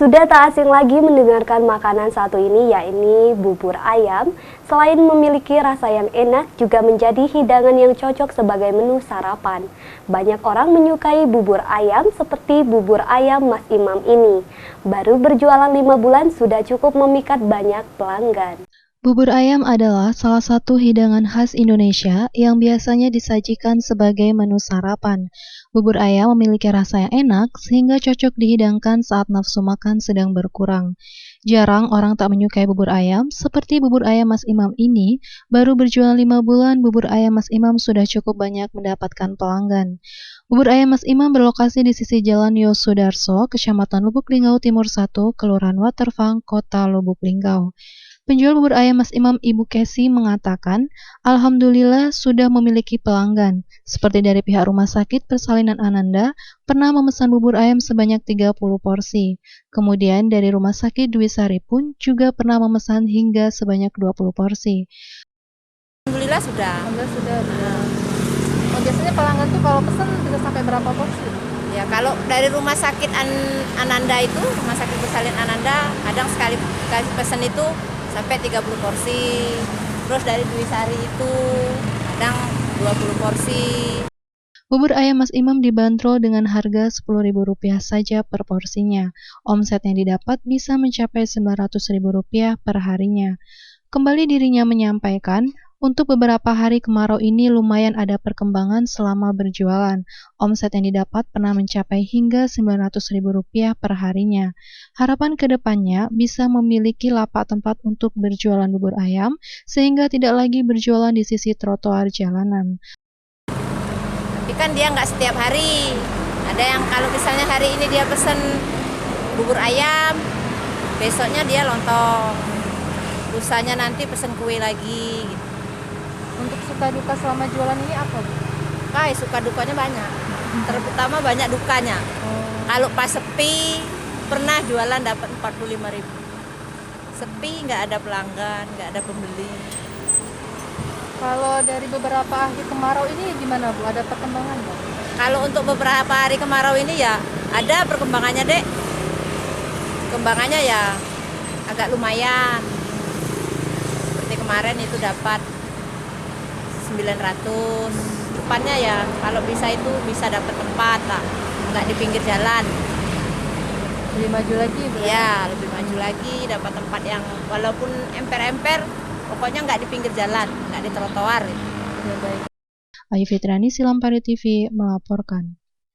Sudah tak asing lagi mendengarkan makanan satu ini, yakni bubur ayam. Selain memiliki rasa yang enak, juga menjadi hidangan yang cocok sebagai menu sarapan. Banyak orang menyukai bubur ayam seperti bubur ayam Mas Imam ini. Baru berjualan 5 bulan sudah cukup memikat banyak pelanggan. Bubur ayam adalah salah satu hidangan khas Indonesia yang biasanya disajikan sebagai menu sarapan. Bubur ayam memiliki rasa yang enak sehingga cocok dihidangkan saat nafsu makan sedang berkurang. Jarang orang tak menyukai bubur ayam, seperti bubur ayam Mas Imam ini, baru berjualan 5 bulan, bubur ayam Mas Imam sudah cukup banyak mendapatkan pelanggan. Bubur ayam Mas Imam berlokasi di sisi Jalan Yosudarso, Kecamatan Lubuk Linggau Timur 1, Kelurahan Waterfront, Kota Lubuk Linggau. Penjual bubur ayam Mas Imam Ibu Kesi mengatakan, Alhamdulillah sudah memiliki pelanggan. Seperti dari pihak Rumah Sakit Persalinan Ananda, pernah memesan bubur ayam sebanyak 30 porsi. Kemudian dari Rumah Sakit Dwi Sari pun juga pernah memesan hingga sebanyak 20 porsi. Alhamdulillah sudah. Oh, biasanya pelanggan tuh kalau pesan bisa sampai berapa porsi? Ya kalau dari Rumah Sakit Ananda itu, Rumah Sakit Persalinan Ananda, kadang sekali pesan itu sampai 30 porsi. Terus dari Dwi Sari itu kadang 20 porsi. Bubur ayam Mas Imam dibanderol dengan harga Rp10.000 saja per porsinya. Omset yang didapat bisa mencapai Rp900.000 per harinya. Kembali dirinya menyampaikan, untuk beberapa hari kemarau ini lumayan ada perkembangan selama berjualan. Omset yang didapat pernah mencapai hingga Rp900.000 per harinya. Harapan kedepannya bisa memiliki lapak tempat untuk berjualan bubur ayam, sehingga tidak lagi berjualan di sisi trotoar jalanan. Tapi kan dia nggak setiap hari. Ada yang kalau misalnya hari ini dia pesen bubur ayam, besoknya dia lontong. Lusanya nanti pesen kue lagi. Untuk suka duka selama jualan ini apa, Bu? Suka dukanya banyak. Terutama banyak dukanya. Kalau pas sepi, pernah jualan dapat 45.000. Sepi, nggak ada pelanggan, nggak ada pembeli. Kalau dari beberapa hari kemarau ini gimana, Bu? Ada perkembangan nggak? Kalau untuk beberapa hari kemarau ini ya ada perkembangannya, Dek. Perkembangannya ya agak lumayan. Seperti kemarin itu dapat 900. Depannya ya kalau bisa itu bisa dapat tempat lah, nggak di pinggir jalan. Lebih maju lagi, Bu? Ya, lebih maju lagi, dapat tempat yang walaupun emper-emper, pokoknya nggak di pinggir jalan, nggak di trotoar. Ya, baik. Ayu Fitriani, Silampari TV melaporkan.